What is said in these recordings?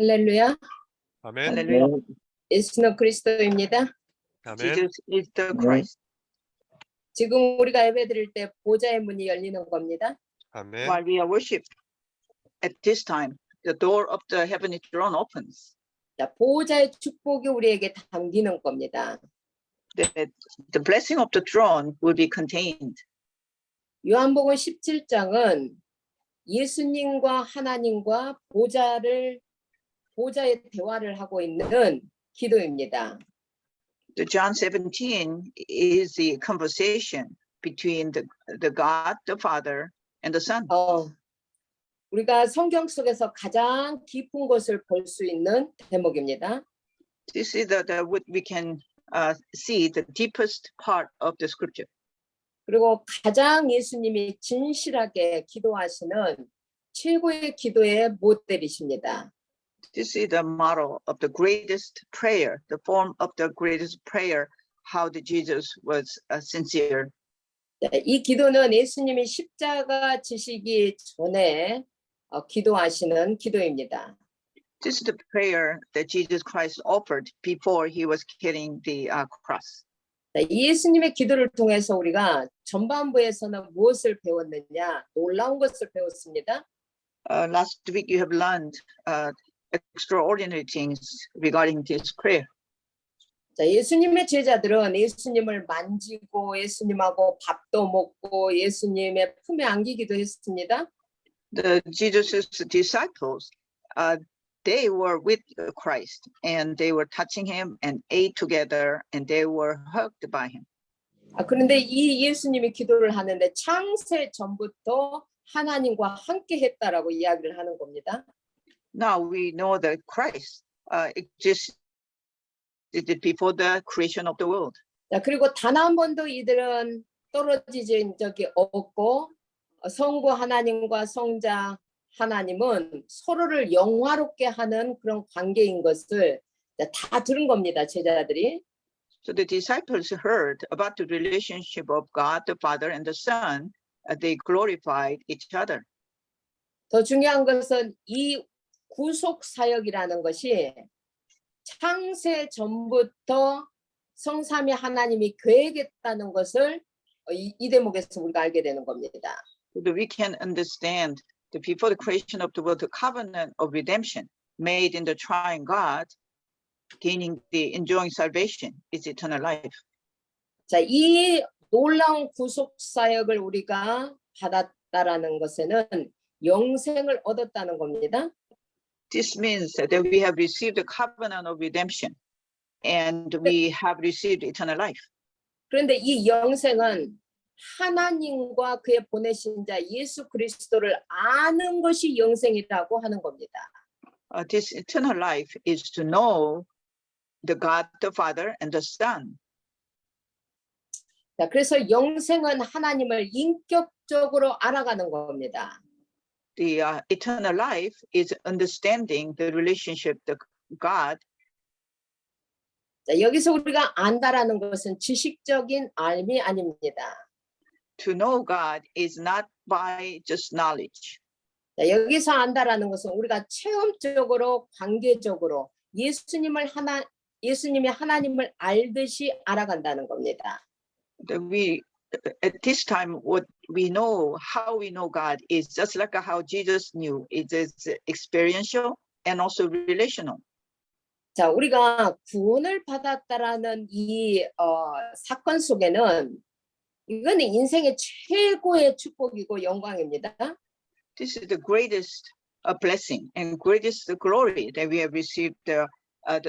할렐루야. 아멘. 할렐루야. 예수는 그리스도입니다. 아멘. Jesus is the Christ. 지금 우리가 예배드릴 때 보좌의 문이 열리는 겁니다. 아멘. While we are worship, at this time, the door of the heavenly throne opens. 자, 보좌의 축복이 우리에게 담기는 겁니다. The blessing of the throne will be contained. 요한복음 17장은 예수님과 하나님과 보좌의 대화를 하고 있는 기도입니다. The John 17 is the conversation between the God, the Father, and the Son. 우리가 성경 속에서 가장 깊은 것을 볼 수 있는 대목입니다. This is what we can see the deepest part of the scripture. 그리고 가장 예수님이 진실하게 기도하시는 최고의 기도의 모델이십니다. This is the model of the greatest prayer, the form of the greatest prayer, how the Jesus was sincere. 이 기도는 예수님이 십자가 지시기 전에 기도하시는 기도입니다. This is the prayer that Jesus Christ offered before he was carrying the cross. 예수님의 기도를 통해서 우리가 전반부에서는 무엇을 배웠느냐? 놀라운 것을 배웠습니다. Last week you have learned extraordinary things regarding this prayer. 자, 예수님의 제자들은 예수님을 만지고 예수님하고 밥도 먹고 예수님의 품에 안기기도 했습니다. The Jesus' disciples, they were with Christ and they were touching him and ate together and they were hugged by him. 그런데 이 예수님이 기도를 하는데 창세 전부터 하나님과 함께 했다라고 이야기를 하는 겁니다. Now we know that Christ existed before the creation of the world. 자, 그리고 단 한 번도 이들은 떨어진 적이 없고 성부 하나님과 성자 하나님은 서로를 영화롭게 하는 그런 관계인 것을 다 들은 겁니다, 제자들이. So the disciples heard about the relationship of God, the Father, and the Son. They glorified each other. 더 중요한 것은 이 구속 사역이라는 것이 창세 전부터 성삼위 하나님이 계획했다는 것을 이 대목에서 우리가 알게 되는 겁니다. So that we can understand that before the creation of the world, the covenant of redemption made in the triune God, enjoying salvation is eternal life. 자, 이 놀라운 구속 사역을 우리가 받았다라는 것에는 영생을 얻었다는 겁니다. This means that we have received the covenant of redemption and we have received eternal life. 그런데 이 영생은 하나님과 그의 보내신 자 예수 그리스도를 아는 것이 영생이라고 하는 겁니다. This eternal life is to know the God, the Father, and the Son. 자, 그래서 영생은 하나님을 인격적으로 알아가는 겁니다. The eternal life is understanding the relationship to God. 자, 여기서 우리가 안다라는 것은 지식적인 알미 아닙니다. To know God is not by just knowledge. 자, 여기서 안다라는 것은 우리가 체험적으로 관계적으로 예수님이 하나님을 알듯이 알아간다는 겁니다. That we at this time what we know, how we know God is just like how Jesus knew. It is experiential and also relational. 자, 우리가 구원을 받았다라는 이 사건 속에는 이건 인생의 최고의 축복이고 영광입니다. This is the greatest blessing and greatest glory that we have received the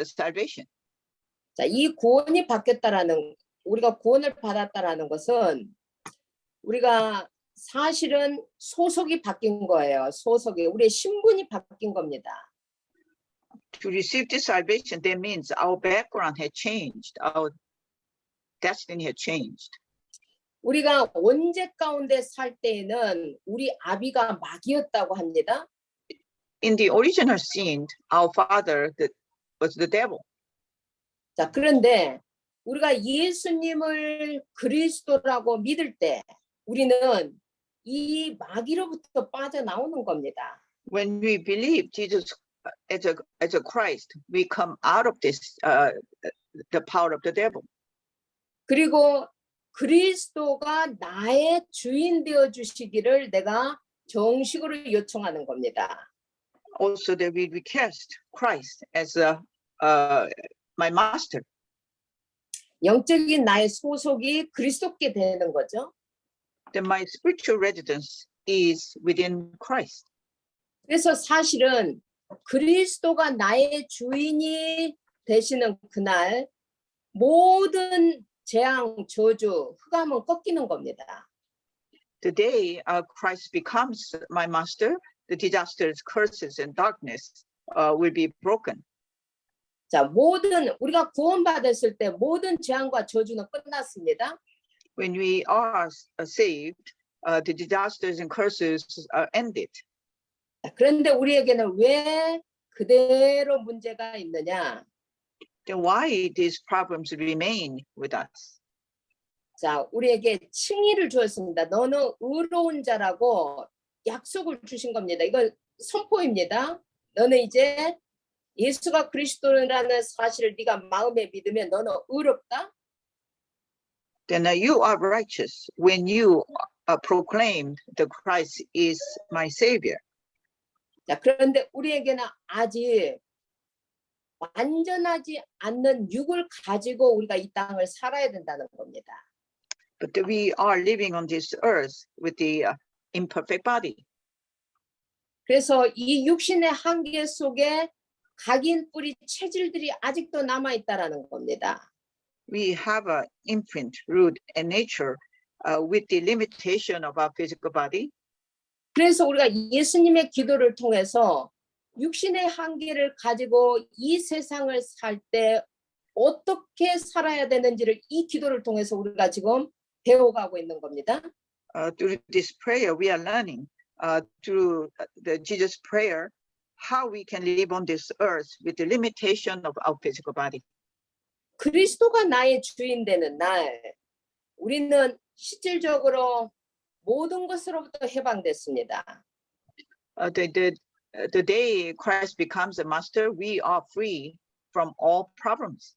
salvation. 자, 이 구원이 바뀌었다라는 우리가 구원을 받았다라는 것은 우리가 사실은 소속이 바뀐 거예요. 소속이 우리의 신분이 바뀐 겁니다. To receive this salvation, that means our background had changed, our destiny had changed. 우리가 원죄 가운데 살 때에는 우리 아비가 마귀였다고 합니다. In the original sin, our father was the devil. 자, 그런데 우리가 예수님을 그리스도라고 믿을 때 우리는 이 마귀로부터 빠져나오는 겁니다. When we believe Jesus as a Christ, we come out of this the power of the devil. 그리고 그리스도가 나의 주인 되어 주시기를 내가 정식으로 요청하는 겁니다. Also, that we request Christ as my master. 영적인 나의 소속이 그리스도께 되는 거죠. That my spiritual residence is within Christ. 그래서 사실은 그리스도가 나의 주인이 되시는 그날 모든 재앙, 저주, 흑암은 꺾이는 겁니다. The day Christ becomes my master, the disasters, curses, and darkness will be broken. 자, 모든 우리가 구원받았을 때 모든 재앙과 저주는 끝났습니다. When we are saved, the disasters and curses are ended. 그런데 우리에게는 왜 그대로 문제가 있느냐? Then why these problems remain with us? 자, 우리에게 칭의를 주었습니다. 너는 의로운 자라고 약속을 주신 겁니다. 이건 선포입니다. 너는 이제 예수가 그리스도라는 사실을 네가 마음에 믿으면 너는 의롭다. Then you are righteous when you proclaim the Christ is my savior. 자, 그런데 우리에게는 아직 완전하지 않는 육을 가지고 우리가 이 땅을 살아야 된다는 겁니다. But we are living on this earth with the imperfect body. 그래서 이 육신의 한계 속에 각인 뿌리 체질들이 아직도 남아 있다라는 겁니다. We have an imprint, root, and nature with the limitation of our physical body. 그래서 우리가 예수님의 기도를 통해서 육신의 한계를 가지고 이 세상을 살 때 어떻게 살아야 되는지를 이 기도를 통해서 우리가 지금 배워가고 있는 겁니다. Through this prayer, we are learning through the Jesus prayer how we can live on this earth with the limitation of our physical body. 그리스도가 나의 주인 되는 날 우리는 실질적으로 모든 것으로부터 해방됐습니다. The day Christ becomes a master, we are free from all problems.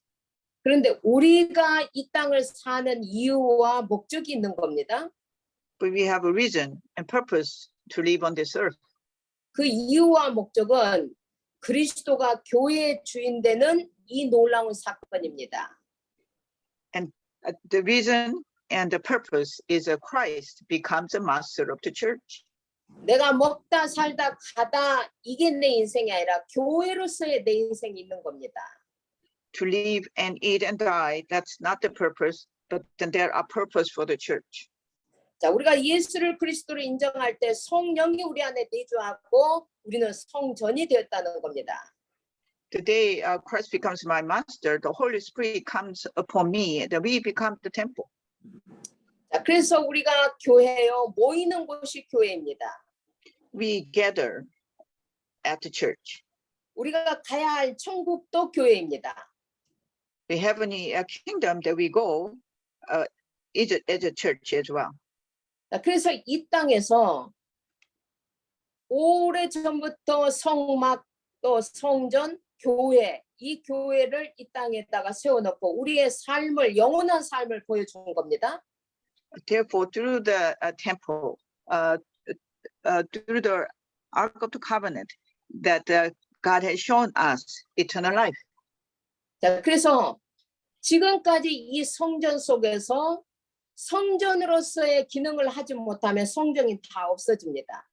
그런데 우리가 이 땅을 사는 이유와 목적이 있는 겁니다. But we have a reason and purpose to live on this earth. 그 이유와 목적은 그리스도가 교회의 주인 되는 이 놀라운 사건입니다. And the reason and the purpose is that Christ becomes a master of the church. 내가 먹다 살다 가다 이게 내 인생이 아니라 교회로서의 내 인생이 있는 겁니다. To live and eat and die, that's not the purpose, but then there are purpose for the church. 자, 우리가 예수를 그리스도로 인정할 때 성령이 우리 안에 내주하고 우리는 성전이 되었다는 겁니다. The day Christ becomes my master, the Holy Spirit comes upon me, that we become the temple. 자, 그래서 우리가 교회요 모이는 곳이 교회입니다. We gather at the church. 우리가 가야 할 천국도 교회입니다. The heavenly kingdom that we go is as a church as well. 자, 그래서 이 땅에서 오래 전부터 성막 또 성전 교회 이 교회를 이 땅에다가 세워놓고 우리의 삶을 영원한 삶을 보여준 겁니다. Therefore, through the temple, through the Ark of the Covenant, that God has shown us eternal life. 자, 그래서 지금까지 이 성전 속에서 성전으로서의 기능을 하지 못하면 성전이 다 없어집니다.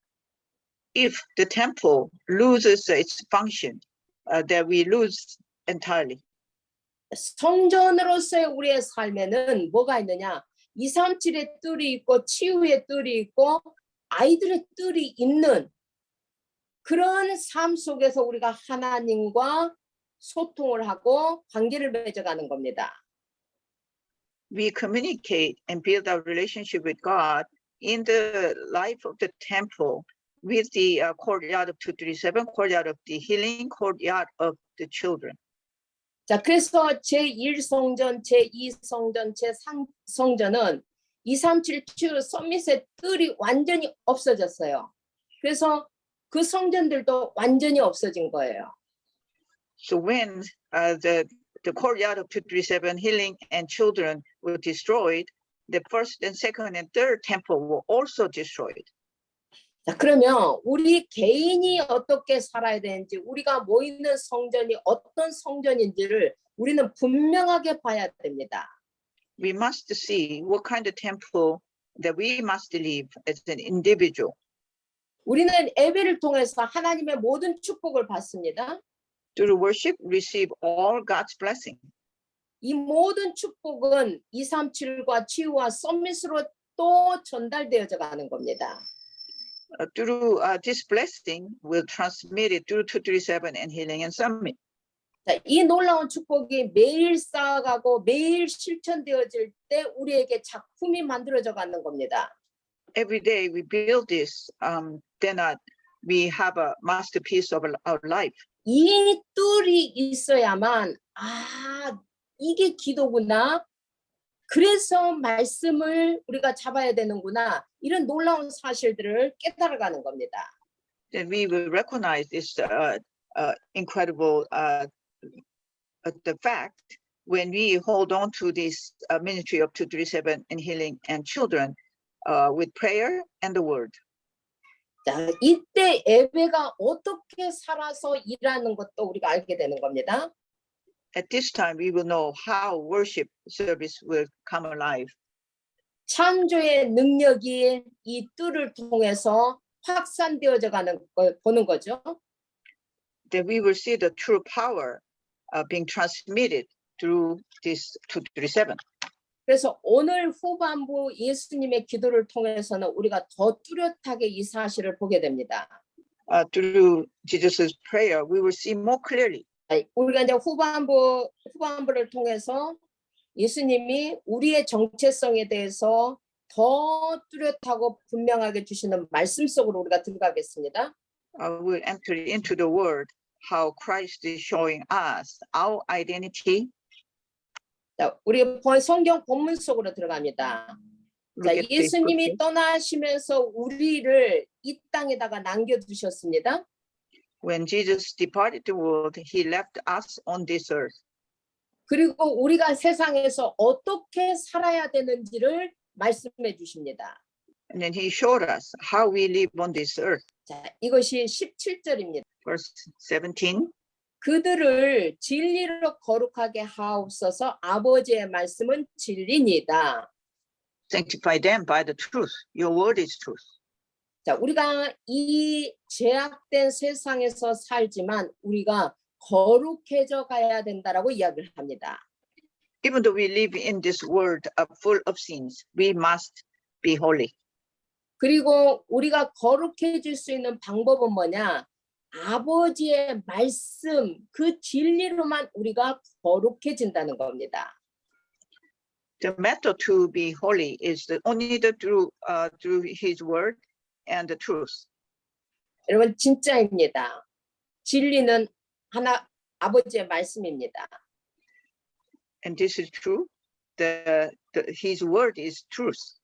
If the temple loses its function, that we lose entirely. 성전으로서의 우리의 삶에는 뭐가 있느냐? 237의 뜰이 있고 치유의 뜰이 있고 아이들의 뜰이 있는 그런 삶 속에서 우리가 하나님과 소통을 하고 관계를 맺어가는 겁니다. We communicate and build our relationship with God in the life of the temple with the courtyard of 237, courtyard of the healing, courtyard of the children. 자, 그래서 제1성전, 제2성전, 제3성전은 237 치유 서밋의 뜰이 완전히 없어졌어요. 그래서 그 성전들도 완전히 없어진 거예요. So when the courtyard of 237 healing and children were destroyed, the first and second and third temple were also destroyed. 자, 그러면 우리 개인이 어떻게 살아야 되는지, 우리가 모이는 성전이 어떤 성전인지를 우리는 분명하게 봐야 됩니다. We must see what kind of temple that we must live as an individual. 우리는 예배를 통해서 하나님의 모든 축복을 받습니다. Through worship, receive all God's blessing. 이 모든 축복은 237과 치유와 서밋으로 또 전달되어져 가는 겁니다. Through this blessing, will transmit it through 237 and healing and summit. 자, 이 놀라운 축복이 매일 쌓아가고 매일 실천되어질 때 우리에게 작품이 만들어져 가는 겁니다. Every day we build this, then we have a masterpiece of our life. 이 뜰이 있어야만 이게 기도구나. 그래서 말씀을 우리가 잡아야 되는구나. 이런 놀라운 사실들을 깨달아가는 겁니다. Then we will recognize this incredible the fact when we hold on to this ministry of 237 and healing and children with prayer and the word. 자, 이때 예배가 어떻게 살아서 일하는 것도 우리가 알게 되는 겁니다. At this time, we will know how worship service will come alive. 창조의 능력이 이 뜰을 통해서 확산되어져 가는 걸 보는 거죠. That we will see the true power being transmitted through this 237. 그래서 오늘 후반부 예수님의 기도를 통해서는 우리가 더 뚜렷하게 이 사실을 보게 됩니다. Through Jesus' prayer, we will see more clearly. 우리가 이제 후반부를 통해서 예수님이 우리의 정체성에 대해서 더 뚜렷하고 분명하게 주시는 말씀 속으로 우리가 들어가겠습니다. We'll enter into the word, how Christ is showing us our identity. 자, 우리 성경 본문 속으로 들어갑니다. 자, 예수님이 떠나시면서 우리를 이 땅에다가 남겨두셨습니다. When Jesus departed the world, he left us on this earth. 그리고 우리가 세상에서 어떻게 살아야 되는지를 말씀해 주십니다. And then he showed us how we live on this earth. 자, 이것이 17절입니다. Verse 17. 그들을 진리로 거룩하게 하옵소서. 아버지의 말씀은 진리니다. Sanctify them by the truth. Your word is truth. 자, 우리가 이 제약된 세상에서 살지만 우리가 거룩해져 가야 된다라고 이야기를 합니다. Even though we live in this world full of sins, we must be holy. 그리고 우리가 거룩해질 수 있는 방법은 뭐냐? 아버지의 말씀, 그 진리로만 우리가 거룩해진다는 겁니다. The method to be holy is only through his word and the truth. 여러분 진짜입니다. 진리는 하나 아버지의 말씀입니다. And this is true. His word is truth.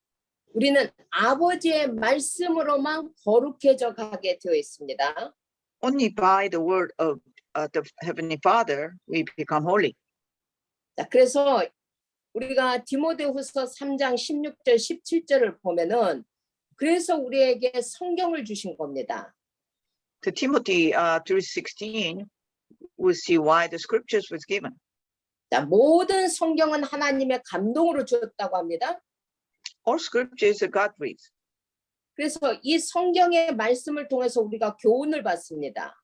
우리는 아버지의 말씀으로만 거룩해져 가게 되어 있습니다. Only by the word of the Heavenly Father we become holy. 자, 그래서 우리가 디모데후서 3장 16절 17절을 보면은 그래서 우리에게 성경을 주신 겁니다. To Timothy 3:16, we'll see why the scriptures was given. 자, 모든 성경은 하나님의 감동으로 주었다고 합니다. All scriptures are God breathed. 그래서 이 성경의 말씀을 통해서 우리가 교훈을 받습니다.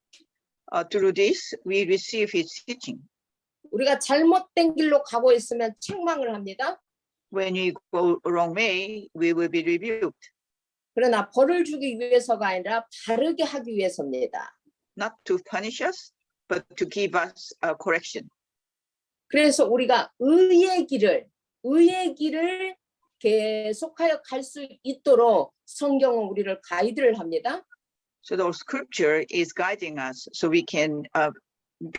Through this, we receive his teaching. 우리가 잘못된 길로 가고 있으면 책망을 합니다. When we go wrong way, we will be rebuked. 그러나 벌을 주기 위해서가 아니라 바르게 하기 위해서입니다. Not to punish us, but to give us correction. 그래서 우리가 의의 길을 계속하여 갈 수 있도록 성경은 우리를 가이드를 합니다. So the scripture is guiding us so we can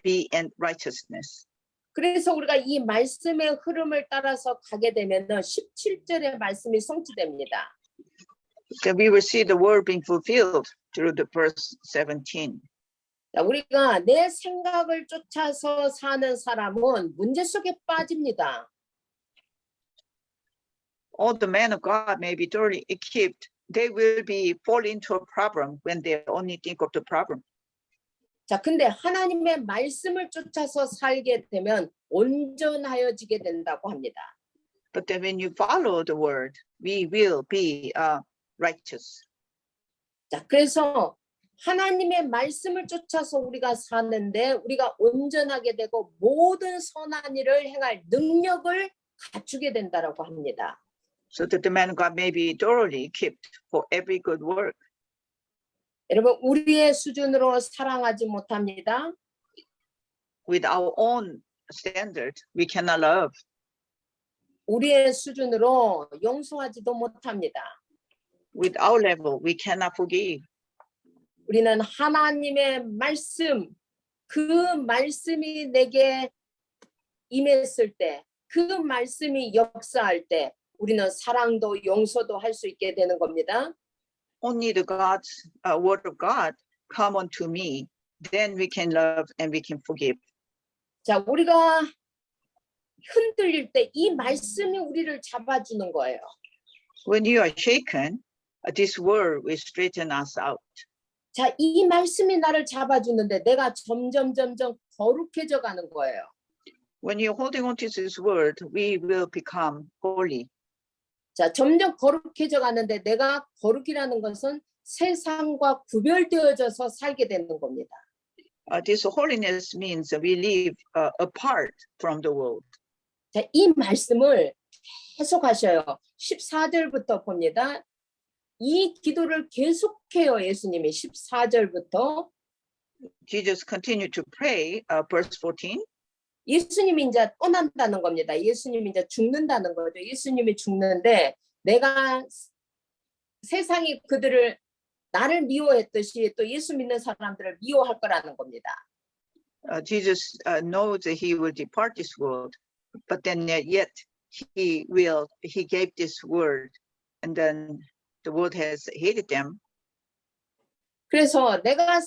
be in righteousness. 그래서 우리가 이 말씀의 흐름을 따라서 가게 되면은 17절의 말씀이 성취됩니다. That we will see the word being fulfilled through the verse 17. 자, 우리가 내 생각을 쫓아서 사는 사람은 문제 속에 빠집니다. All the men of God may be thoroughly equipped. They will be fall into a problem when they only think of the problem. 자, 근데 하나님의 말씀을 쫓아서 살게 되면 온전하여지게 된다고 합니다. But then when you follow the word, we will be righteous. 자, 그래서 하나님의 말씀을 쫓아서 우리가 사는데 우리가 온전하게 되고 모든 선한 일을 행할 능력을 갖추게 된다라고 합니다. So that the man of God may be thoroughly equipped for every good work. 여러분, 우리의 수준으로 사랑하지 못합니다. With our own standard, we cannot love. 우리의 수준으로 용서하지도 못합니다. With our level, we cannot forgive. 우리는 하나님의 말씀, 그 말씀이 내게 임했을 때, 그 말씀이 역사할 때 우리는 사랑도 용서도 할 수 있게 되는 겁니다. Only the God's word of God come unto me, then we can love and we can forgive. 자, 우리가 흔들릴 때 이 말씀이 우리를 잡아주는 거예요. When you are shaken, this word will straighten us out. 자, 이 말씀이 나를 잡아주는데 내가 점점 거룩해져 가는 거예요. When you're holding on to this word, we will become holy. 자, 점점 거룩해져 가는데 내가 거룩이라는 것은 세상과 구별되어져서 살게 되는 겁니다. This holiness means we live apart from the world. 자, 이 말씀을 계속 하셔요. 14절부터 봅니다. 이 기도를 계속해요. 예수님이 14절부터. Jesus continued to pray, verse 14. 예수님이 이제 떠난다는 겁니다. 예수님이 이제 죽는다는 거죠. 예수님이 죽는데 내가 세상이 그들을 나를 미워했듯이 또 예수 믿는 사람들을 미워할 거라는 겁니다. Jesus knows that he will depart this world, but then yet he gave this word, and then the world has hated them. 그래서 내가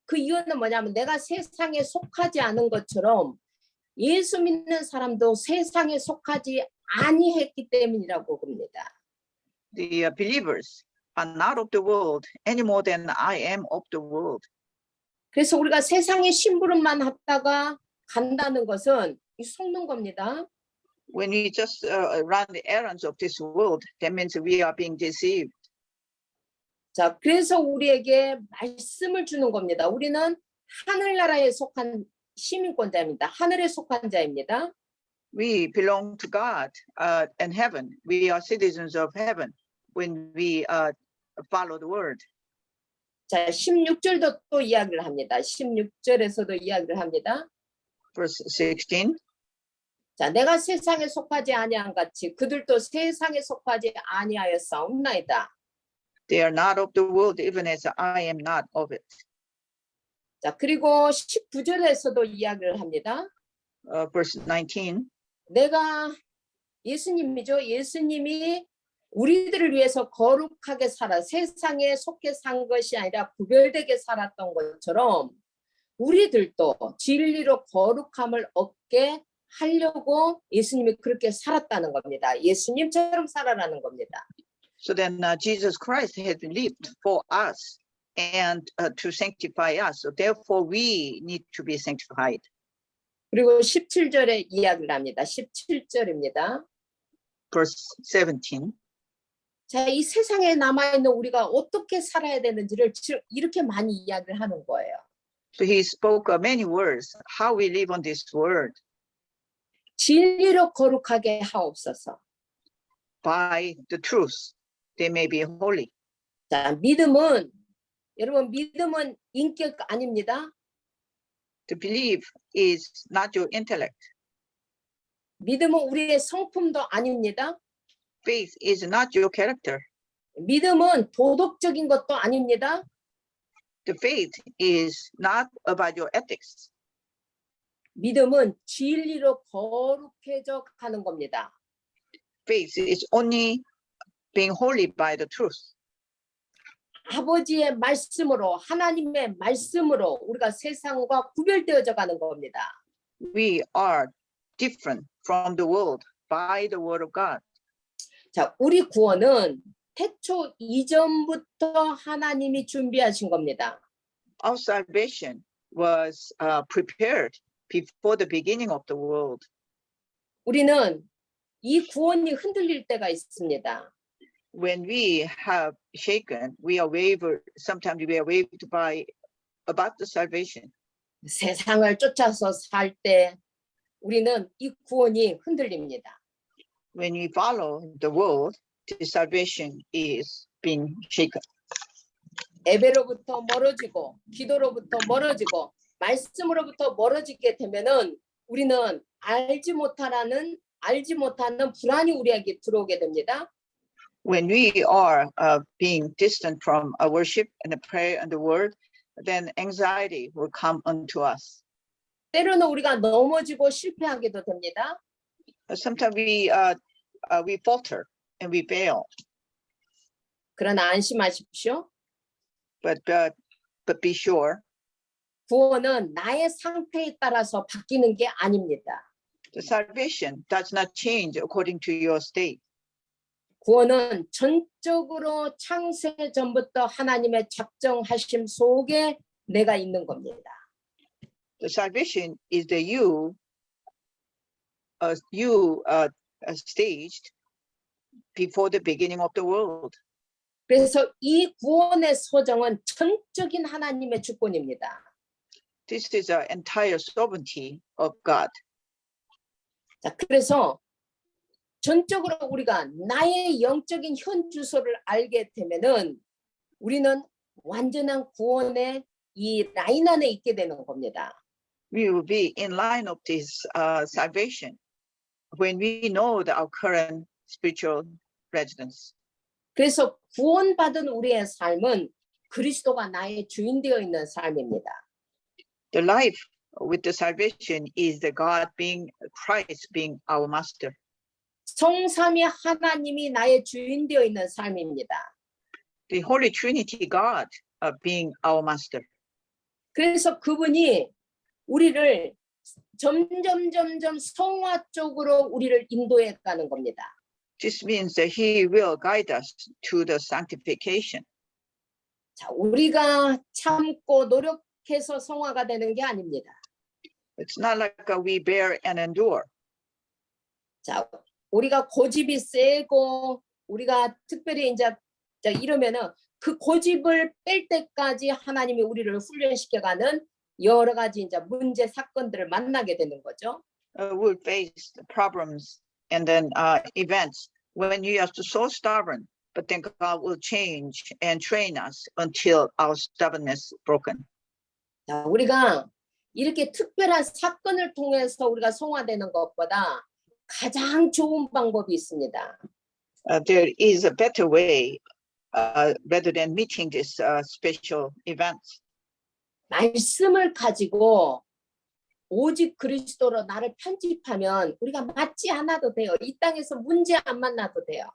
그 이유는 뭐냐면 내가 세상에 속하지 않은 것처럼 예수 믿는 사람도 세상에 속하지 아니했기 때문이라고 봅니다. The believers are not of the world any more than I am of the world. 그래서 우리가 세상의 심부름만 하다가 간다는 것은 속는 겁니다. When we just run the errands of this world, that means we are being deceived. 자, 그래서 우리에게 말씀을 주는 겁니다. 우리는 하늘나라에 속한 시민권자입니다. 하늘에 속한 자입니다. We belong to God and heaven. We are citizens of heaven when we follow the word. 자, 16절도 또 이야기를 합니다. 16절에서도 이야기를 합니다. Verse 16. 자, 내가 세상에 속하지 아니한 같이 그들도 세상에 속하지 아니하였사옵나이다. They are not of the world, even as I am not of it. 자, 그리고 19절에서도 이야기를 합니다. Verse 19. 내가 예수님이죠. 예수님이 우리들을 위해서 거룩하게 살아 세상에 속해 산 것이 아니라 구별되게 살았던 것처럼 우리들도 진리로 거룩함을 얻게 하려고 예수님이 그렇게 살았다는 겁니다. 예수님처럼 살아라는 겁니다. So then Jesus Christ has lived for us and to sanctify us. So therefore we need to be sanctified. 그리고 17절에 이야기를 합니다. 17절입니다. Verse 17. 자, 이 세상에 남아있는 우리가 어떻게 살아야 되는지를 이렇게 많이 이야기를 하는 거예요. So he spoke many words, how we live on this world. 진리로 거룩하게 하옵소서. By the truth, they may be holy. 자, 믿음은 여러분 믿음은 인격 아닙니다. To believe is not your intellect. 믿음은 우리의 성품도 아닙니다. Faith is not your character. 믿음은 도덕적인 것도 아닙니다. The faith is not about your ethics. 믿음은 진리로 거룩해져 가는 겁니다. Faith is only being holy by the truth. 아버지의 말씀으로 하나님의 말씀으로 우리가 세상과 구별되어져 가는 겁니다. We are different from the world by the word of God. 자, 우리 구원은 태초 이전부터 하나님이 준비하신 겁니다. Our salvation was prepared before the beginning of the world. 우리는 이 구원이 흔들릴 때가 있습니다. When we have shaken, we are wavered. Sometimes we are waved by about the salvation. 세상을 쫓아서 살 때 우리는 이 구원이 흔들립니다. When we follow the world, the salvation is being shaken. 예배로부터 멀어지고 기도로부터 멀어지고 말씀으로부터 멀어지게 되면은 우리는 알지 못하는 불안이 우리에게 들어오게 됩니다. When we are being distant from our worship and the prayer and the word, then anxiety will come unto us. 때로는 우리가 넘어지고 실패하게도 됩니다. Sometimes we falter and we fail, 그러나 안심하십시오. but be sure 구원은 나의 상태에 따라서 바뀌는 게 아닙니다. the salvation does not change according to your state. 구원은 전적으로 창세 전부터 하나님의 작정하심 속에 내가 있는 겁니다. The salvation is the you staged before the beginning of the world. 그래서 이 구원의 소정은 전적인 하나님의 주권입니다. This is the entire sovereignty of God. 자, 그래서 전적으로 우리가 나의 영적인 현 주소를 알게 되면은 우리는 완전한 구원의 이 라인 안에 있게 되는 겁니다. We will be in line of this salvation when we know our current spiritual residence. 그래서 구원받은 우리의 삶은 그리스도가 나의 주인 되어 있는 삶입니다. The life with the salvation is the God being Christ being our master. 성삼위 하나님이 나의 주인 되어 있는 삶입니다. The Holy Trinity God being our master. 그래서 그분이 우리를 점점 성화 쪽으로 우리를 인도해 가는 겁니다. This means that He will guide us to the sanctification. 자, 우리가 참고 노력해서 성화가 되는 게 아닙니다. It's not like we bear and endure. 자, 우리가 고집이 세고 우리가 특별히 이제 이러면은 그 고집을 뺄 때까지 하나님이 우리를 훈련시켜가는 여러 가지 이제 문제 사건들을 만나게 되는 거죠. We'll face the problems and then events when you are so stubborn, but then God will change and train us until our stubbornness is broken. 자, 우리가 이렇게 특별한 사건을 통해서 우리가 성화되는 것보다 가장 좋은 방법이 있습니다. There is a better way rather than meeting this special events. 말씀을 가지고 오직 그리스도로 나를 편집하면 우리가 맞지 않아도 돼요. 이 땅에서 문제 안 만나도 돼요.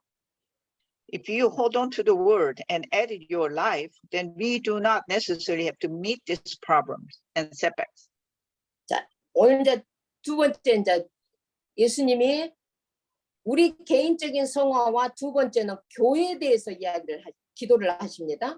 If you hold on to the word and edit your life, then we do not necessarily have to meet these problems and setbacks. 자, 오늘 이제 두 번째 이제 예수님이 우리 개인적인 성화와 두 번째는 교회에 대해서 기도를 하십니다.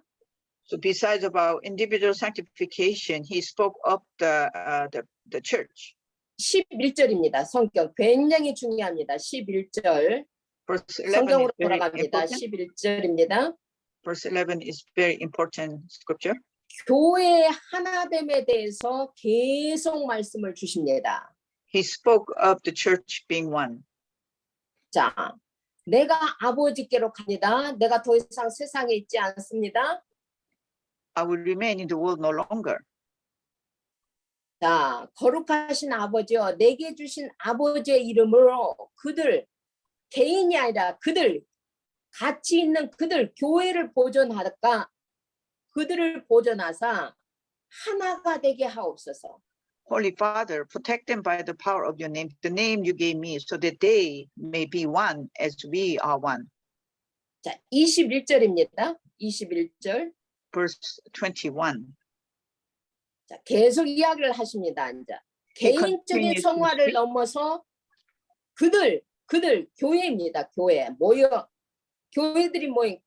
So besides about individual sanctification, he spoke of the church. 11절입니다. 성경 굉장히 중요합니다. 11절. Verse 11 is 성경으로 very 돌아갑니다. important. 11절입니다. Verse 11 is very important scripture. 교회의 하나됨에 대해서 계속 말씀을 주십니다. He spoke of the church being one. 자, 내가 아버지께로 갑니다. 내가 더 이상 세상에 있지 않습니다. I will remain in the world no longer. 자, 거룩하신 아버지여, 내게 주신 아버지의 이름으로 그들, 개인이 아니라 그들, 같이 있는 그들, 교회를 보존하다가 그들을 보존하사 하나가 되게 하옵소서. Holy Father, protect them by the power of your name, the name you gave me, so that they may be one as we are one. 자, 21절입니다. 21절. verse 21. 자, 계속 이야기를 하십니다. 이제 He 개인적인 continues to 성화를 speak. 넘어서 그들 교회입니다. 교회들이 모인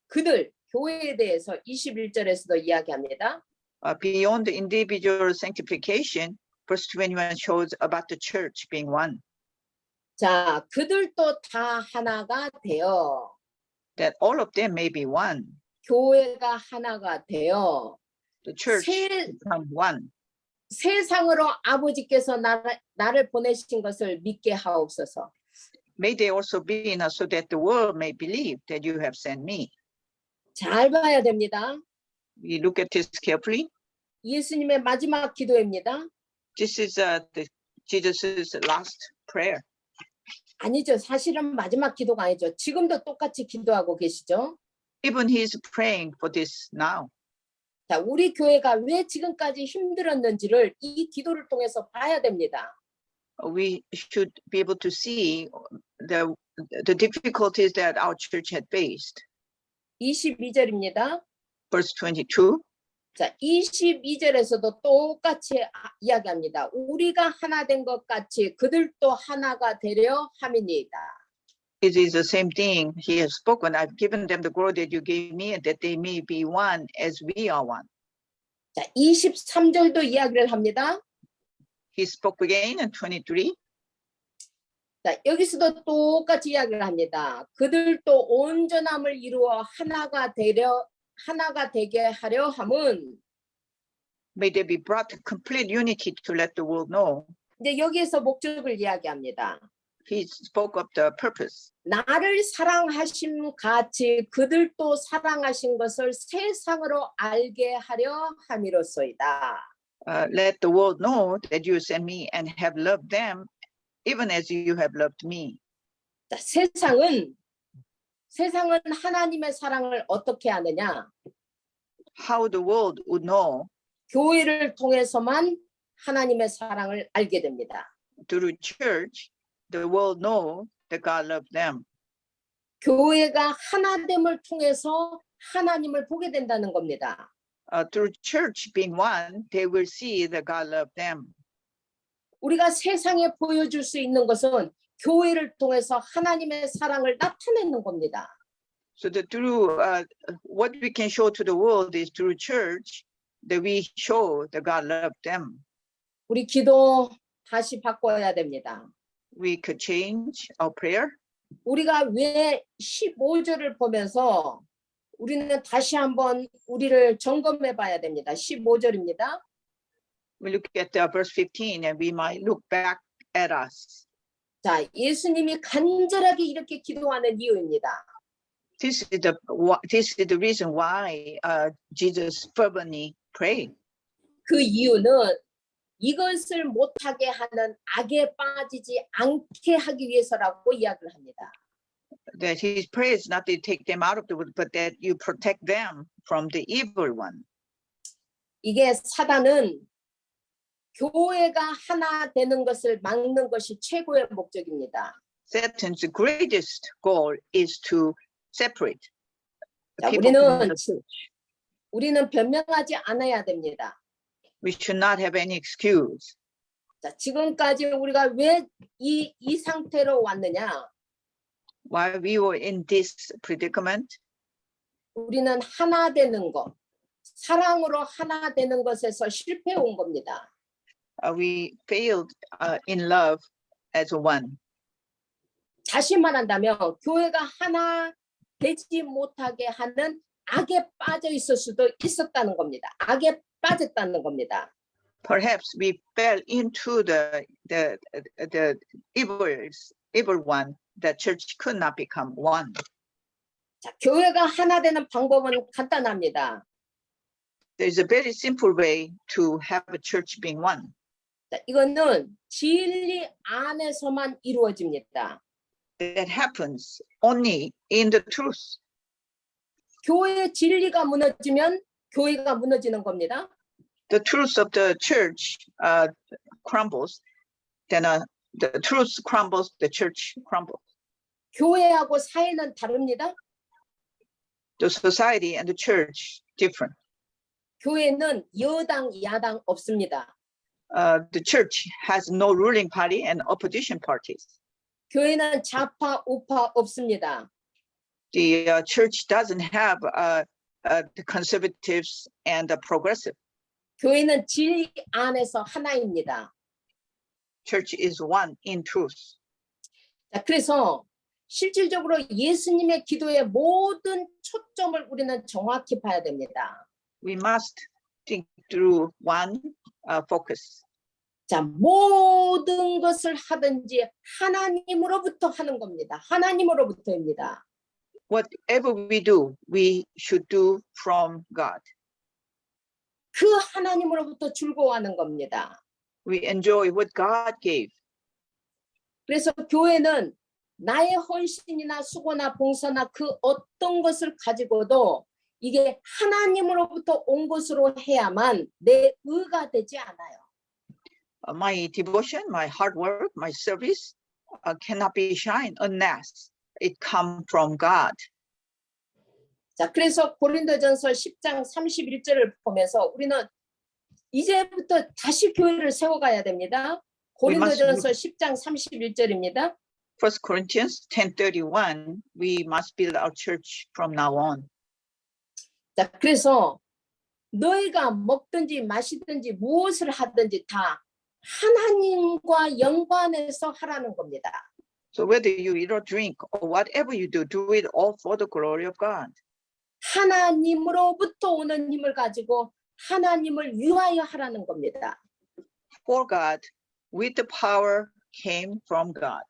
그들 교회에 대해서 21절에서도 이야기합니다. Beyond the individual sanctification, verse 21 shows about the church being one. 자, 그들도 다 하나가 되어 That all of them may be one. 교회가 하나가 되어 The church 세- become one. 세상으로 아버지께서 나를 보내신 것을 믿게 하옵소서. May they also be in us so that the world may believe that you have sent me. 잘 봐야 됩니다. We look at this carefully. 예수님의 마지막 기도입니다. This is Jesus' last prayer. 아니죠. 사실은 마지막 기도가 아니죠. 지금도 똑같이 기도하고 계시죠. Even he is praying for this now. 자, 우리 교회가 왜 지금까지 힘들었는지를 이 기도를 통해서 봐야 됩니다. We should be able to see the difficulties that our church had faced. 22절입니다. Verse 22. 자, 22절에서도 똑같이 이야기합니다. 우리가 하나 된 것 같이 그들도 하나가 되려 함이니이다. It is the same thing he has spoken. I've given them the glory that you gave me, that they may be one as we are one. 자, 23절도 이야기를 합니다. He spoke again in 23. 자, 여기서도 똑같이 이야기를 합니다. 그들도 온전함을 이루어 하나가 되게 하려 함은 May they be brought to complete unity to let the world know. 이제 여기에서 목적을 이야기합니다. He spoke of the purpose. 나를 사랑하심 같이 그들도 사랑하신 것을 세상으로 알게 하려 함이로소이다. Let the world know that you sent me and have loved them, even as you have loved me. 자, 세상은 하나님의 사랑을 어떻게 아느냐? How the world would know 교회를 통해서만 하나님의 사랑을 알게 됩니다. through church, the world know that God loved them. 교회가 하나됨을 통해서 하나님을 보게 된다는 겁니다. Through church being one, they will see that God loved them. 우리가 세상에 보여줄 수 있는 것은 교회를 통해서 하나님의 사랑을 나타내는 겁니다. So that through what we can show to the world is through church that we show that God loved them. 우리 기도 다시 바꿔야 됩니다. We could change our prayer. 우리가 왜 15절을 보면서 우리는 다시 한번 우리를 점검해 봐야 됩니다. 15절입니다. We look at verse 15 and we might look back at us. 자, 예수님이 간절하게 이렇게 기도하는 이유입니다. This is the reason why Jesus fervently prayed. 그 이유는 이것을 못하게 하는 악에 빠지지 않게 하기 위해서라고 이야기를 합니다. That his prayer is not to take them out of the world, but that you protect them from the evil one. 이게 사단은 교회가 하나 되는 것을 막는 것이 최고의 목적입니다. Satan's greatest goal is to separate 자, people from the church. 우리는 변명하지 않아야 됩니다. We should not have any excuse. 자, 지금까지 우리가 왜 이 상태로 왔느냐? While we were in this predicament, 우리는 하나 되는 것, 사랑으로 하나 되는 것에서 실패해 온 겁니다. we failed in love as one. 다시 말한다면 교회가 하나 되지 못하게 하는 악에 빠져 있을 수도 있었다는 겁니다. 악에 빠졌다는 겁니다. Perhaps we fell into the evil one. The church could not become one. 자, 교회가 하나 되는 방법은 간단합니다. There is a very simple way to have a church being one. 자, 이거는 진리 안에서만 이루어집니다. That happens only in the truth. 교회의 진리가 무너지면 교회가 무너지는 겁니다. The truth of the church crumbles, then the truth crumbles, the church crumbles. 교회하고 사회는 다릅니다. The society and the church different. 교회는 여당, 야당 없습니다. The church has no ruling party and opposition parties. 교회는 좌파, 우파 없습니다. The church doesn't have the conservatives and the progressive. 교회는 진리 안에서 하나입니다. Church is one in truth. 자, 그래서 실질적으로 예수님의 기도의 모든 초점을 우리는 정확히 봐야 됩니다. We must think through one focus. 자, 모든 것을 하든지 하나님으로부터 하는 겁니다. 하나님으로부터입니다. Whatever we do, we should do from God. 그 하나님으로부터 즐거워하는 겁니다. We enjoy what God gave. 그래서 교회는 나의 헌신이나 수고나 봉사나 그 어떤 것을 가지고도 이게 하나님으로부터 온 것으로 해야만 내 의가 되지 않아요. My devotion, my hard work, my service cannot be shine unless it come from God. 자, 그래서 고린도전서 10장 31절을 보면서 우리는 이제부터 다시 교회를 세워가야 됩니다. 고린도전서 10장 31절입니다. 1 Corinthians 10:31, we must build our church from now on. 자, 그래서 너희가 먹든지 마시든지 무엇을 하든지 다 하나님과 연관해서 하라는 겁니다. So whether you eat or drink or whatever you do it all for the glory of God. 하나님으로부터 오는 힘을 가지고 하나님을 위하여 하라는 겁니다. For God, with the power came from God.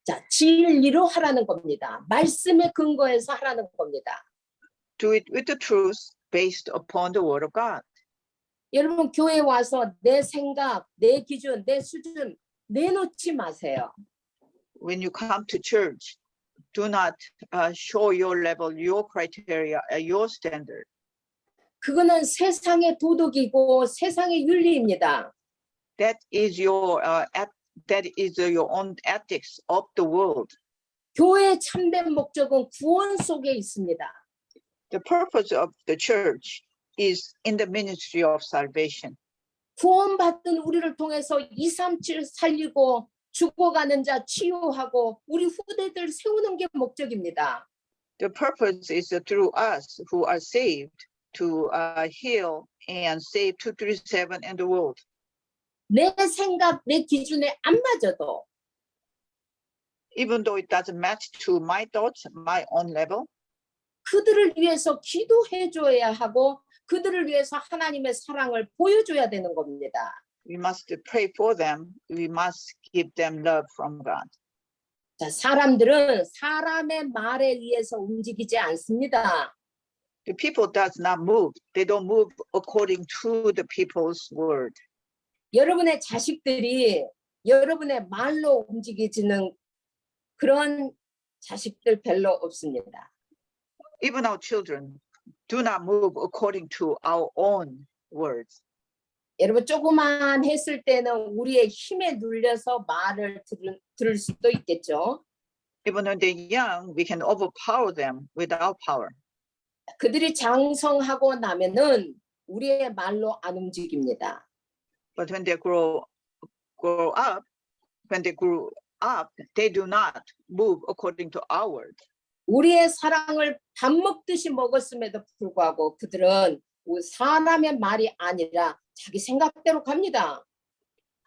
자, 진리로 하라는 겁니다. 말씀에 근거해서 하라는 겁니다. Do it with the truth based upon the word of God. 여러분 교회 와서 내 생각, 내 기준, 내 수준 내놓지 마세요. When you come to church, do not show your level, your criteria, your standard. 그거는 세상의 도덕이고 세상의 윤리입니다. That is your own ethics of the world. 교회의 참된 목적은 구원 속에 있습니다. The purpose of the church is in the ministry of salvation. 구원받은 우리를 통해서 237 살리고 죽어가는 자 치유하고 우리 후대들 세우는 게 목적입니다. The purpose is through us who are saved to heal and save 237 and the world. 내 생각, 내 기준에 안 맞아도 Even though it doesn't match to my thoughts, my own level, 그들을 위해서 기도해 줘야 하고 그들을 위해서 하나님의 사랑을 보여줘야 되는 겁니다. we must pray for them. We must give them love from God. 자, 사람들은 사람의 말에 의해서 움직이지 않습니다. The people does not move. They don't move according to the people's word. 여러분의 자식들이 여러분의 말로 움직이지는 그런 자식들 별로 없습니다. Even our children do not move according to our own words. 여러분 조그만 했을 때는 우리의 힘에 눌려서 말을 들을 수도 있겠죠. Even when they're young, we can overpower them without power. 그들이 장성하고 나면은 우리의 말로 안 움직입니다. But when they grow up, they do not move according to our word. 우리의 사랑을 밥 먹듯이 먹었음에도 불구하고 그들은 사람의 말이 아니라 자기 생각대로 갑니다.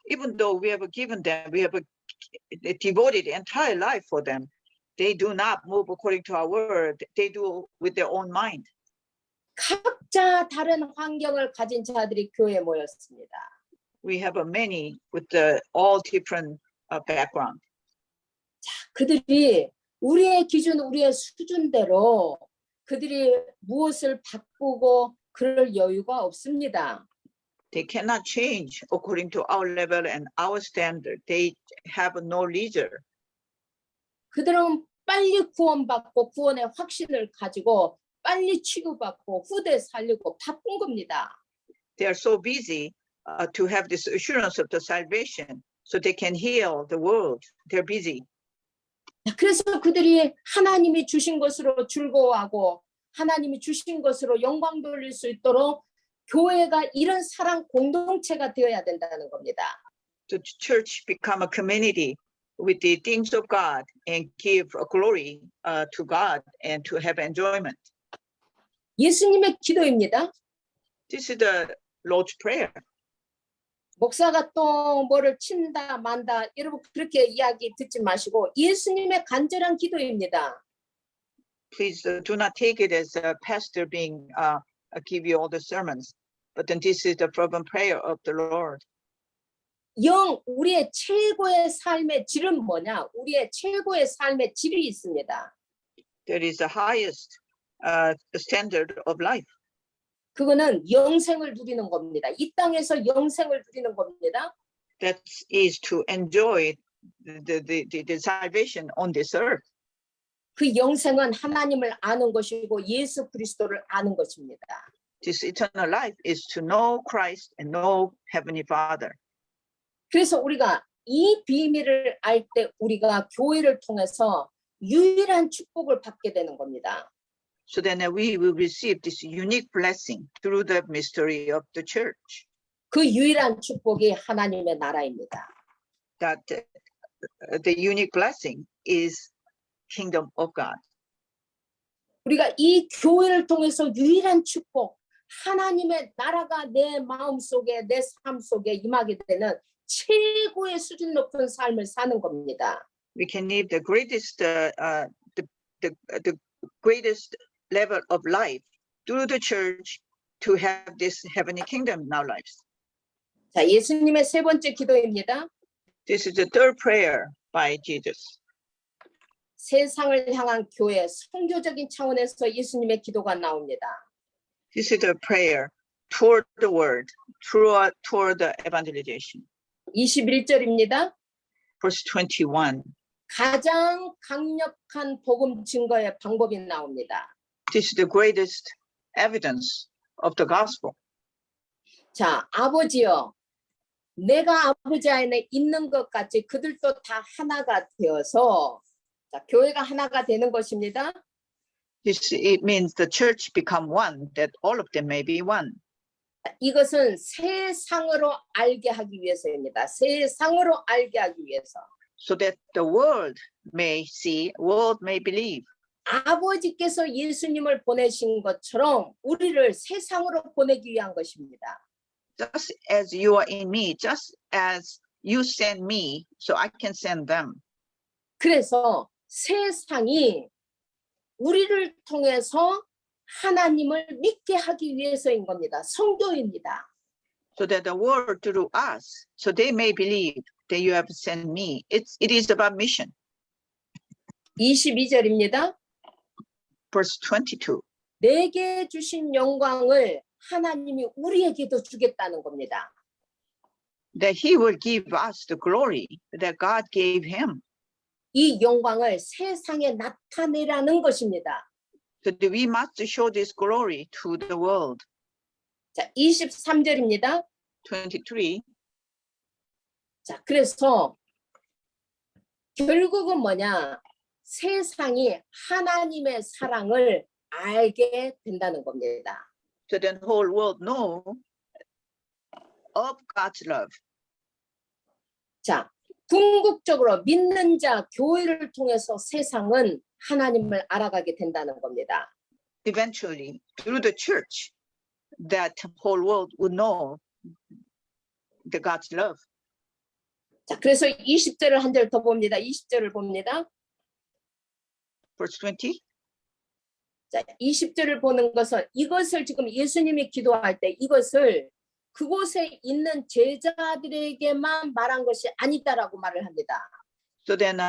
Even though we have given them, we have devoted entire life for them, they do not move according to our word. They do with their own mind. 각자 다른 환경을 가진 자들이 교회에 모였습니다. We have many with all different background. 그들이 우리의 기준, 우리의 수준대로 그들이 무엇을 바꾸고 그럴 여유가 없습니다. They cannot change according to our level and our standard. They have no leisure. 그들은 빨리 구원받고 구원의 확신을 가지고 빨리 치유받고 후대 살리고 바쁜 겁니다. They are so busy to have this assurance of the salvation so they can heal the world. They're busy. 그래서 그들이 하나님이 주신 것으로 즐거워하고 하나님이 주신 것으로 영광 돌릴 수 있도록 교회가 이런 사랑 공동체가 되어야 된다는 겁니다. The church become a community with the things of God and give glory to God and to have enjoyment. 예수님의 기도입니다. This is the Lord's Prayer. 목사가 또 뭐를 친다 만다 여러분 그렇게 이야기 듣지 마시고 예수님의 간절한 기도입니다. Please do not take it as a pastor being give you all the sermons, but then this is the fervent prayer of the Lord. 우리의 최고의 삶의 질은 뭐냐? 우리의 최고의 삶의 질이 있습니다. There is the highest standard of life. 그거는 영생을 누리는 겁니다. 이 땅에서 영생을 누리는 겁니다. That is to enjoy the salvation on this earth. 그 영생은 하나님을 아는 것이고 예수 그리스도를 아는 것입니다. This eternal life is to know Christ and know Heavenly Father. 그래서 우리가 이 비밀을 알 때 우리가 교회를 통해서 유일한 축복을 받게 되는 겁니다. So then we will receive this unique blessing through the mystery of the church. 그 유일한 축복이 하나님의 나라입니다. That the unique blessing is kingdom of God. 우리가 이 교회를 통해서 유일한 축복, 하나님의 나라가 내 마음 속에 내 삶 속에 임하게 되는 최고의 수준 높은 삶을 사는 겁니다. We can live the greatest greatest level of life through the church to have this heavenly kingdom in our lives. 자, 예수님의 세 번째 기도입니다. This is the third prayer by Jesus. 세상을 향한 교회, 선교적인 차원에서 예수님의 기도가 나옵니다. This is the prayer toward the word, toward the evangelization. 21절입니다. Verse 21. 가장 강력한 복음 증거의 방법이 나옵니다. This is the greatest evidence of the gospel. 자, 아버지여, 내가 아버지 안에 있는 것 같이 그들도 다 하나가 되어서 자, 교회가 하나가 되는 것입니다. It means the church become one, that all of them may be one. 이것은 세상으로 알게 하기 위해서입니다. 세상으로 알게 하기 위해서. So that the world may see, world may believe. 아버지께서 예수님을 보내신 것처럼 우리를 세상으로 보내기 위한 것입니다. Just as you are in me, just as you send me, so I can send them. 그래서 세상이 우리를 통해서 하나님을 믿게 하기 위해서인 겁니다. 성도입니다. So that the world through us, so they may believe that you have sent me. It is about mission. 22절입니다. Verse 22. 내게 주신 영광을 하나님이 우리에게도 주겠다는 겁니다. That he will give us the glory that God gave him. 이 영광을 세상에 나타내라는 것입니다. So that we must show this glory to the world. 자, 23절입니다. 23. 자, 그래서 결국은 뭐냐? 세상이 하나님의 사랑을 알게 된다는 겁니다. So then the whole world know of God's love. 자, 궁극적으로 믿는 자 교회를 통해서 세상은 하나님을 알아가게 된다는 겁니다. Eventually, through the church, that whole world would know the God's love. 자, 그래서 20절을 한 절 더 봅니다. 20절을 봅니다. Verse 20. 자, 20절을 보는 것은 이것을 지금 예수님이 기도할 때 이것을 그곳에 있는 제자들에게만 말한 것이 아니다라고 말을 합니다. So then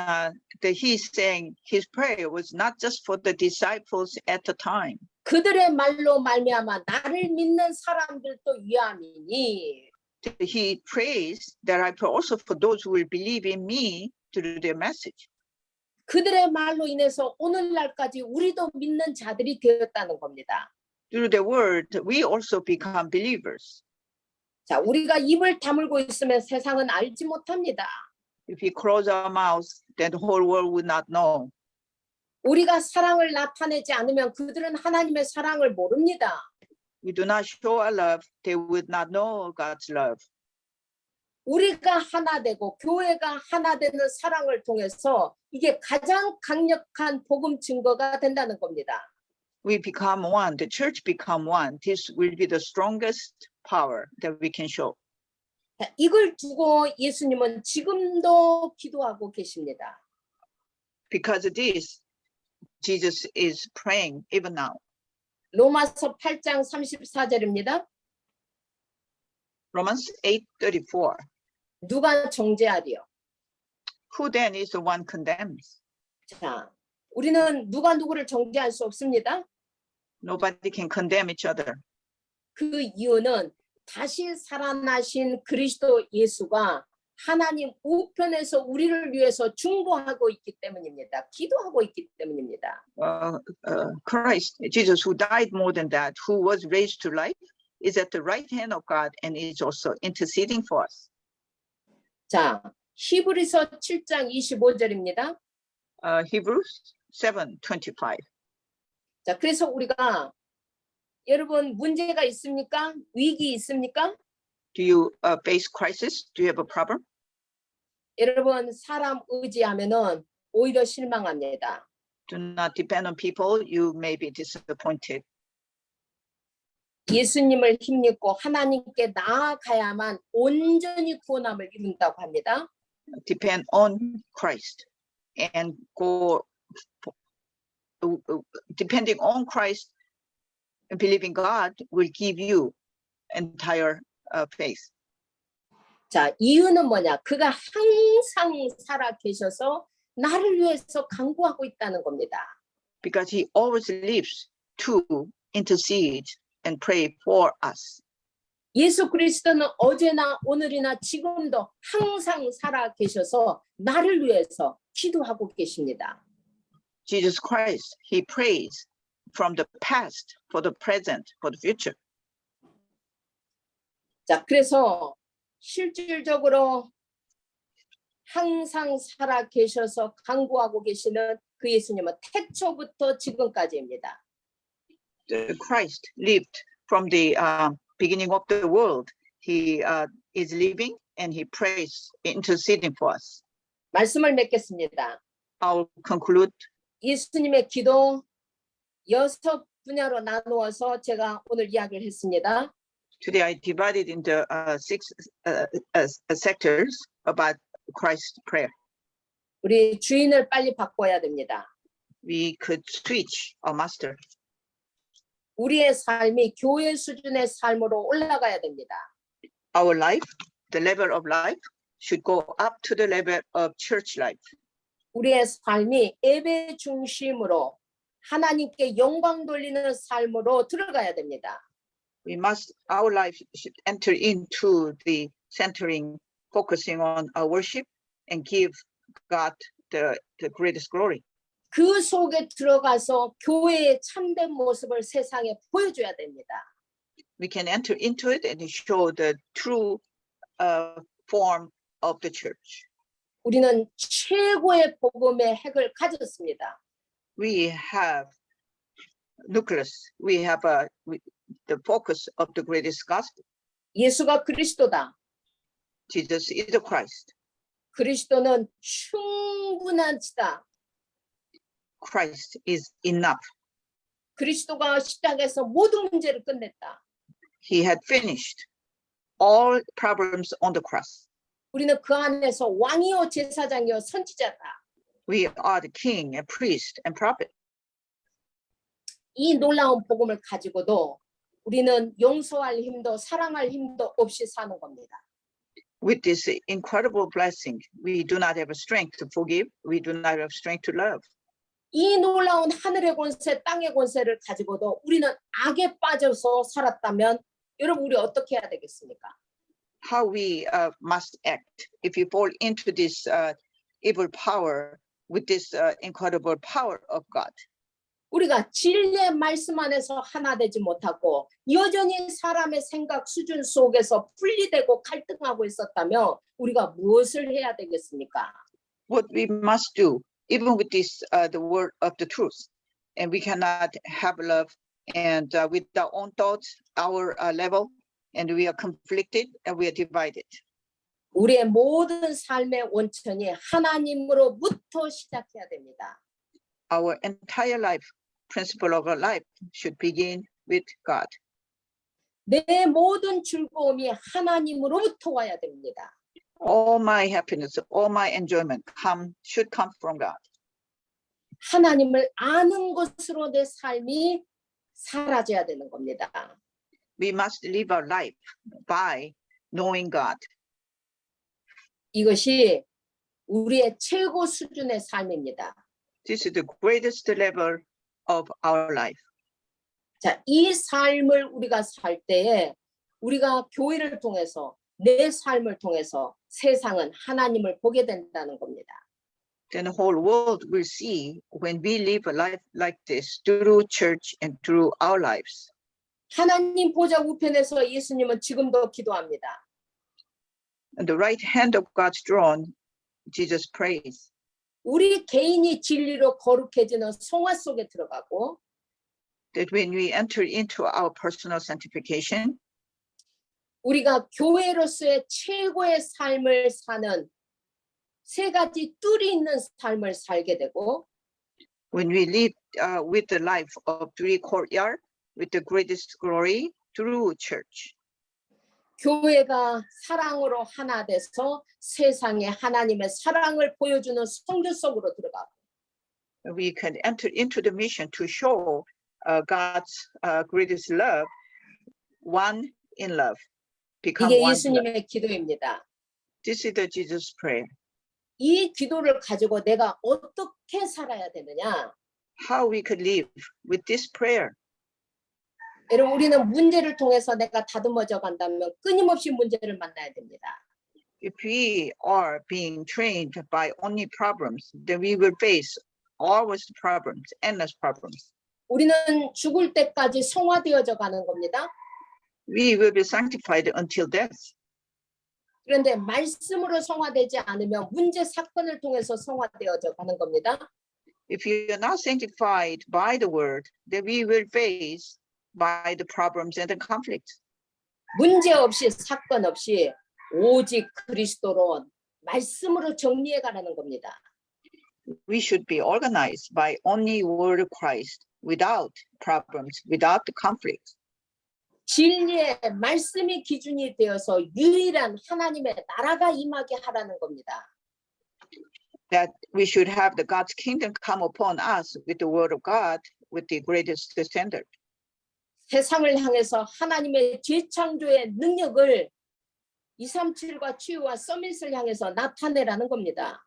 he's saying his prayer was not just for the disciples at the time. 그들의 말로 말미암아 나를 믿는 사람들도 위함이니. He prays that I pray also for those who will believe in me through their message. 그들의 말로 인해서 오늘날까지 우리도 믿는 자들이 되었다는 겁니다. Through the word, we also become believers. 자, 우리가 입을 다물고 있으면 세상은 알지 못합니다. If we close our mouths, then the whole world would not know. 우리가 사랑을 나타내지 않으면 그들은 하나님의 사랑을 모릅니다. We do not show our love, they would not know God's love. 우리가 하나 되고 교회가 하나 되는 사랑을 통해서 이게 가장 강력한 복음 증거가 된다는 겁니다. We become one, the church become one. This will be the strongest power that we can show. 자, 이걸 두고 예수님은 지금도 기도하고 계십니다. Because of this, Jesus is praying even now. 로마서 8장 34절입니다. Romans 8:34. 누가 정죄하리요? Who then is the one condemned? 자, 우리는 누가 누구를 정죄할 수 없습니다. Nobody can condemn each other. 그 이유는 다시 살아나신 그리스도 예수가 하나님 우편에서 우리를 위해서 중보하고 있기 때문입니다. 기도하고 있기 때문입니다. Christ, Jesus, who died more than that, who was raised to life, is at the right hand of God and is also interceding for us. 자, 히브리서 7장 25절입니다. Hebrews 7:25. 자, 그래서 우리가 여러분 문제가 있습니까? 위기 있습니까? Do you face crisis? Do you have a problem? 여러분 사람 의지하면은 오히려 실망합니다. Do not depend on people. You may be disappointed. 예수님을 힘입고 하나님께 나아가야만 온전히 구원함을 이룬다고 합니다. Depend on Christ and go. Depending on Christ and believing God will give you entire faith. 자, 이유는 뭐냐? 그가 항상 살아 계셔서 나를 위해서 간구하고 있다는 겁니다. Because he always lives to intercede and pray for us. 예수 그리스도는 어제나 오늘이나 지금도 항상 살아 계셔서 나를 위해서 기도하고 계십니다. Jesus Christ, he prays from the past, for the present, for the future. 자, 그래서 실질적으로 항상 살아 계셔서 간구하고 계시는 그 예수님은 태초부터 지금까지입니다. The Christ lived from the beginning of the world. He is living and he prays, interceding for us. 말씀을 맺겠습니다. I'll conclude. 예수님의 기도 6 분야로 나누어서 제가 오늘 이야기를 했습니다. Today I divided into 6 sectors about Christ's prayer. 우리 주인을 빨리 바꿔야 됩니다. We could switch our master. 우리의 삶이 교회 수준의 삶으로 올라가야 됩니다. Our life, the level of life, should go up to the level of church life. 우리의 삶이 예배 중심으로 하나님께 영광 돌리는 삶으로 들어가야 됩니다. Our life should enter into the centering, focusing on our worship and give God the greatest glory. 그 속에 들어가서 교회의 참된 모습을 세상에 보여줘야 됩니다. We can enter into it and show the true form of the church. 우리는 최고의 복음의 핵을 가졌습니다. We have nucleus. We have the focus of the greatest gospel. 예수가 그리스도다. Jesus is the Christ. 그리스도는 충분하시다. Christ is enough. 그리스도가 십자가에서 모든 문제를 끝냈다. He had finished all problems on the cross. 우리는 그 안에서 왕이요 제사장이요 선지자다. We are the king and priest and prophet. 이 놀라운 복음을 가지고도 우리는 용서할 힘도 사랑할 힘도 없이 사는 겁니다. With this incredible blessing, we do not have a strength to forgive. We do not have strength to love. 이 놀라운 하늘의 권세, 땅의 권세를 가지고도 우리는 악에 빠져서 살았다면 여러분 우리 어떻게 해야 되겠습니까? How we must act if you fall into this evil power with this incredible power of God. 우리가 진리의 말씀 안에서 하나 되지 못하고 여전히 사람의 생각 수준 속에서 분리되고 갈등하고 있었다면 우리가 무엇을 해야 되겠습니까? What we must do even with this, the word of the truth. And we cannot have love and with our own thoughts, our level, and we are conflicted and we are divided. 우리의 모든 삶의 원천이 하나님으로부터 시작해야 됩니다. Our entire life, principle of our life should begin with God. 내 모든 즐거움이 하나님으로부터 와야 됩니다. All my happiness, all my enjoyment should come from God. 하나님을 아는 것으로 내 삶이 사라져야 되는 겁니다. We must live our life by knowing God. 이것이 우리의 최고 수준의 삶입니다. This is the greatest level of our life. 자, 이 삶을 우리가 살 때에 우리가 교회를 통해서 내 삶을 통해서 세상은 하나님을 보게 된다는 겁니다. Then the whole world will see when we live a life like this through church and through our lives. 하나님 보좌 우편에서 예수님은 지금도 기도합니다. On the right hand of God's throne, Jesus prays. 우리 개인이 진리로 거룩해지는 성화 속에 들어가고 That when we enter into our personal sanctification, 우리가 교회로서의 최고의 삶을 사는 세 가지 뜰이 있는 삶을 살게 되고 when we live with the life of three courtyard, with the greatest glory through church. 교회가 사랑으로 하나 돼서 세상에 하나님의 사랑을 보여주는 성교 속으로 들어가고 We can enter into the mission to show God's greatest love, one in love, become 이게 one in love. 예수님의 기도입니다. This is the Jesus prayer. 이 기도를 가지고 내가 어떻게 살아야 되느냐? How we could live with this prayer. 여러분 우리는 문제를 통해서 내가 다듬어져 간다면 끊임없이 문제를 만나야 됩니다. If we are being trained by only problems, then we will face always problems, endless problems. 우리는 죽을 때까지 성화되어져 가는 겁니다. We will be sanctified until death. 그런데 말씀으로 성화되지 않으면 문제 사건을 통해서 성화되어져 가는 겁니다. If you are not sanctified by the word, then we will face by the problems and the conflicts. 문제 없이 사건 없이 오직 그리스도로 말씀으로 정리해 가라는 겁니다. We should be organized by only word of Christ, without problems, without the conflicts. 진리의 말씀이 기준이 되어서 유일한 하나님의 나라가 임하게 하라는 겁니다. That we should have the God's kingdom come upon us with the word of God, with the greatest standard. 세상을 향해서 하나님의 재창조의 능력을 237과 치유와 서밋을 향해서 나타내라는 겁니다.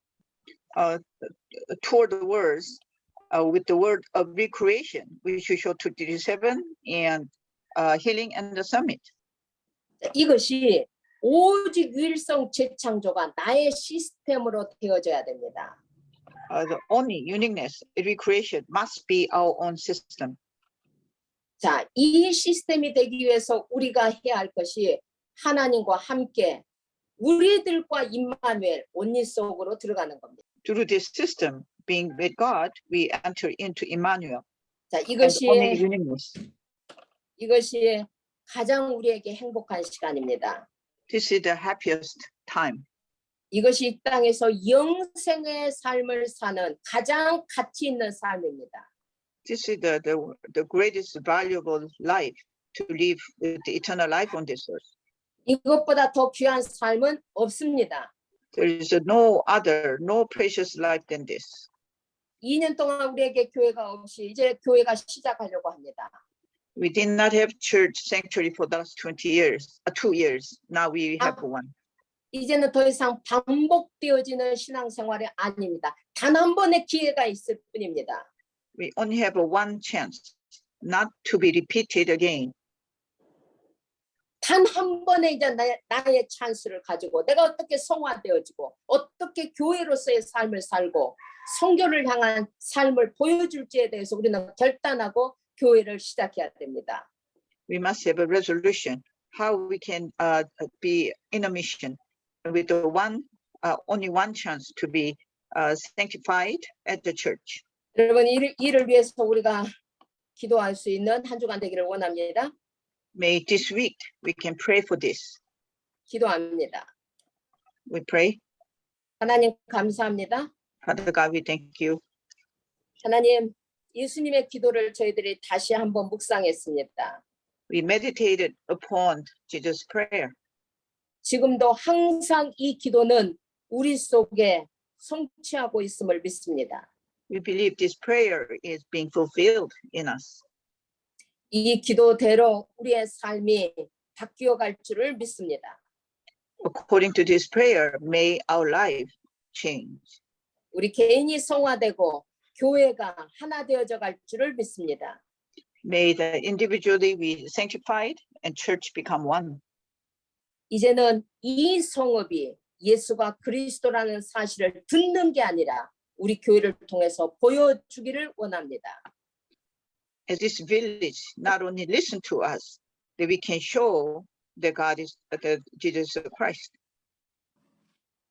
Toward the words, with the word of recreation, we should show 237 and healing and the summit. 이것이 오직 유일성 재창조가 나의 시스템으로 되어져야 됩니다. The only uniqueness, recreation must be our own system. 자, 이 시스템이 되기 위해서 우리가 해야 할 것이 하나님과 함께 우리들과 임마누엘 온리 속으로 들어가는 겁니다. Through this system, being with God, we enter into Emmanuel. 자, And only 이것이 uniqueness. 이것이 가장 우리에게 행복한 시간입니다. This is the happiest time. 이것이 이 땅에서 영생의 삶을 사는 가장 가치 있는 삶입니다. This is the greatest valuable life to live with the eternal life on this earth. 이것보다 더 귀한 삶은 없습니다. There is no other, no precious life than this. 2년 동안 우리에게 교회가 없이 이제 교회가 시작하려고 합니다. We did not have church sanctuary for the last 20 years, 2 years. Now we have one. 이제는 더 이상 반복되어지는 신앙생활이 아닙니다. 단 한 번의 기회가 있을 뿐입니다. We only have one chance, not to be repeated again. 단 한 번의 이제 나의 찬스를 가지고 내가 어떻게 성화되어지고 어떻게 교회로서의 삶을 살고 성교를 향한 삶을 보여줄지에 대해서 우리는 결단하고 교회를 시작해야 됩니다. We must have a resolution how we can be in a mission with the only one chance to be sanctified at the church. 여러분 이를 위해서 우리가 기도할 수 있는 한 주간 되기를 원합니다. May this week we can pray for this. 기도합니다. We pray. 하나님 감사합니다. Father God, we thank you. 하나님 예수님의 기도를 저희들이 다시 한번 묵상했습니다. We meditated upon Jesus' prayer. 지금도 항상 이 기도는 우리 속에 성취하고 있음을 믿습니다. We believe this prayer is being fulfilled in us. 이 기도대로 우리의 삶이 바뀌어 갈 줄을 믿습니다. According to this prayer, may our life change. 우리 개인이 성화되고 교회가 하나 되어져 갈 줄을 믿습니다. May the individually we sanctified and church become one. 이제는 이 성읍이 예수가 그리스도라는 사실을 듣는 게 아니라 우리 교회를 통해서 보여주기를 원합니다. As this village not only listen to us, that we can show that God is that Jesus Christ.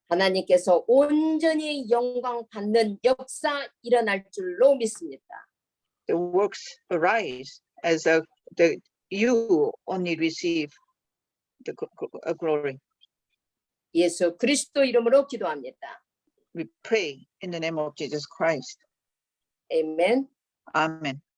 하나님께서 온전히 영광 받는 역사 일어날 줄로 믿습니다. The works arise as you only receive the glory. 예수 그리스도 이름으로 기도합니다. We pray in the name of Jesus Christ. 아멘. Amen.